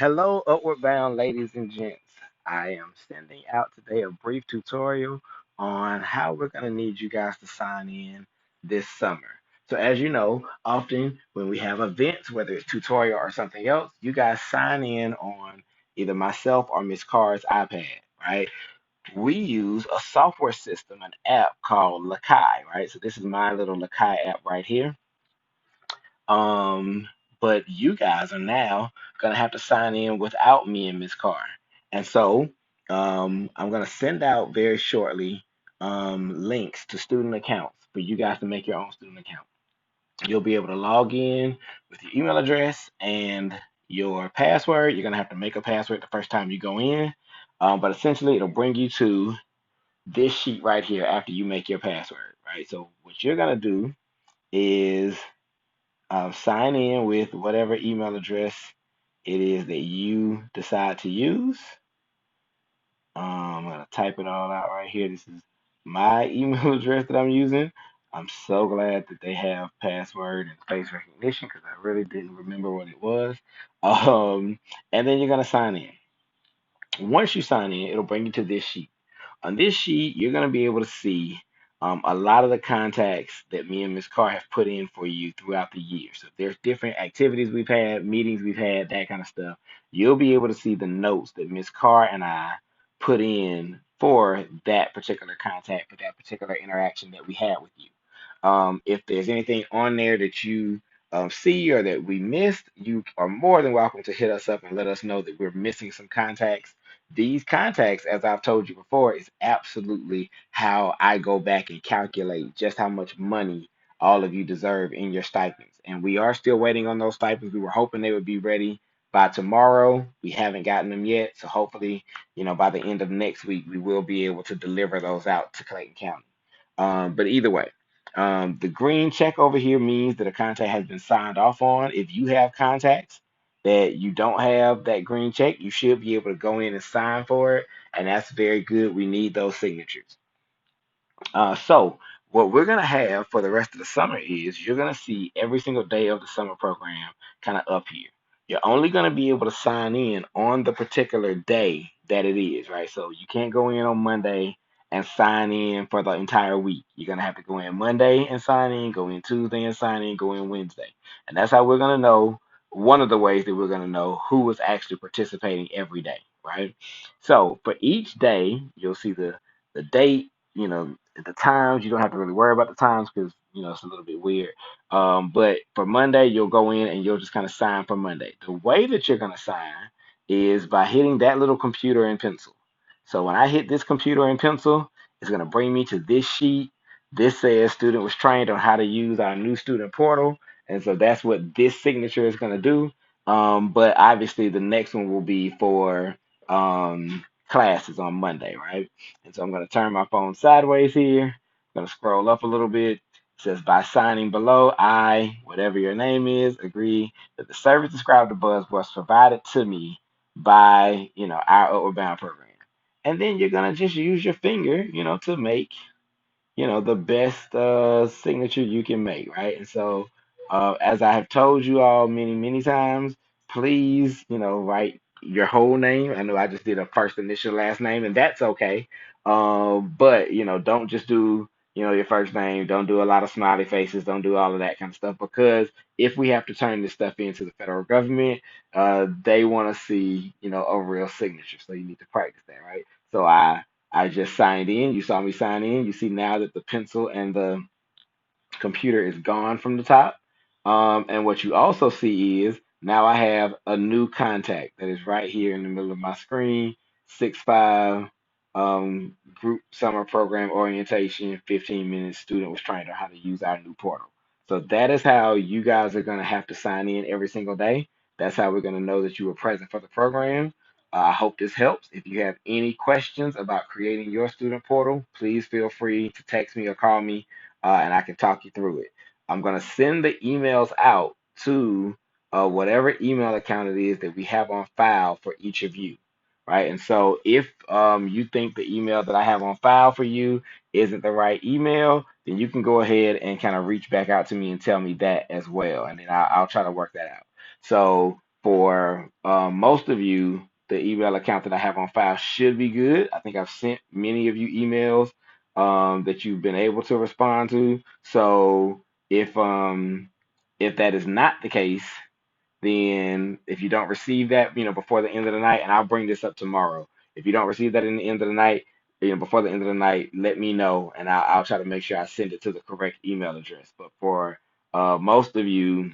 Hello, Upward Bound ladies and gents. I am sending out today a brief tutorial on how we're going to need you guys to sign in this summer. So, as you know, often when we have events, whether it's tutorial or something else, you guys sign in on either myself or Miss Carr's iPad, right? We use a software system, an app called Lacai, right? So, this is my little Lacai app right here. Um, but you guys are now gonna have to sign in without me and Miss Carr. And so I'm gonna send out very shortly links to student accounts for you guys to make your own student account. You'll be able to log in with your email address and your password. You're gonna have to make a password the first time you go in. But essentially it'll bring you to this sheet right here after you make your password, right? So what you're gonna do is sign in with whatever email address it is that you decide to use. I'm gonna type it all out right here. This is my email address that I'm using. I'm so glad that they have password and face recognition because I really didn't remember what it was. And then you're gonna sign in. Once you sign in, it'll bring you to this sheet. On this sheet, you're going to be able to see a lot of the contacts that me and Miss Carr have put in for you throughout the year. So if there's different activities we've had, meetings we've had, that kind of stuff. You'll be able to see the notes that Miss Carr and I put in for that particular contact, for that particular interaction that we had with you. If there's anything on there that you see or that we missed, you are more than welcome to hit us up and let us know that we're missing some contacts. These contacts, as I've told you before, is absolutely how I go back and calculate just how much money all of you deserve in your stipends. And we are still waiting on those stipends. We were hoping they would be ready by tomorrow. We haven't gotten them yet. So hopefully, by the end of next week, we will be able to deliver those out to Clayton County. But either way, the green check over here means that a contact has been signed off on. If you have contacts that you don't have that green check, you should be able to go in and sign for it. And that's very good. We need those signatures. So what we're gonna have for the rest of the summer is you're gonna see every single day of the summer program kind of up here. You're only gonna be able to sign in on the particular day that it is, right? So you can't go in on Monday and sign in for the entire week. You're gonna have to go in Monday and sign in, go in Tuesday and sign in, go in Wednesday. And that's how we're gonna know one of the ways that we're gonna know who is actually participating every day, right? So for each day, you'll see the date, the times. You don't have to really worry about the times because it's a little bit weird. But for Monday, you'll go in and you'll just kind of sign for Monday. The way that you're gonna sign is by hitting that little computer and pencil. So when I hit this computer and pencil, it's gonna bring me to this sheet. This says student was trained on how to use our new student portal, and so that's what this signature is gonna do. But obviously the next one will be for classes on Monday, right? And so I'm going to turn my phone sideways here. I'm going to scroll up a little bit. It says, by signing below, I, whatever your name is, agree that the service described above was provided to me by, our Outward Bound program. And then you're going to just use your finger, to make the best signature you can make, right? And so, as I have told you all many, many times, please, write your whole name. I know I just did a first initial last name, and that's okay. But don't just do your first name. Don't do a lot of smiley faces. Don't do all of that kind of stuff because if we have to turn this stuff into the federal government, they want to see a real signature. So you need to practice that, right? So I just signed in. You saw me sign in. You see now that the pencil and the computer is gone from the top. And what you also see is now I have a new contact that is right here in the middle of my screen. 6-5 group summer program orientation, 15 minutes student was trained on how to use our new portal. So that is how you guys are going to have to sign in every single day. That's how we're going to know that you were present for the program. I hope this helps. If you have any questions about creating your student portal, please feel free to text me or call me and I can talk you through it. I'm going to send the emails out to whatever email account it is that we have on file for each of you, right? And so if you think the email that I have on file for you isn't the right email, then you can go ahead and kind of reach back out to me and tell me that as well, and then I'll try to work that out. So for Most of you, the email account that I have on file should be good. I think I've sent many of you emails that you've been able to respond to. So if that is not the case, then if you don't receive that, before the end of the night, and I'll bring this up tomorrow. If you don't receive that in the end of the night, before the end of the night, let me know, and I'll try to make sure I send it to the correct email address. But for most of you,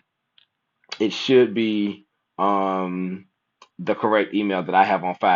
it should be um, the correct email that I have on file.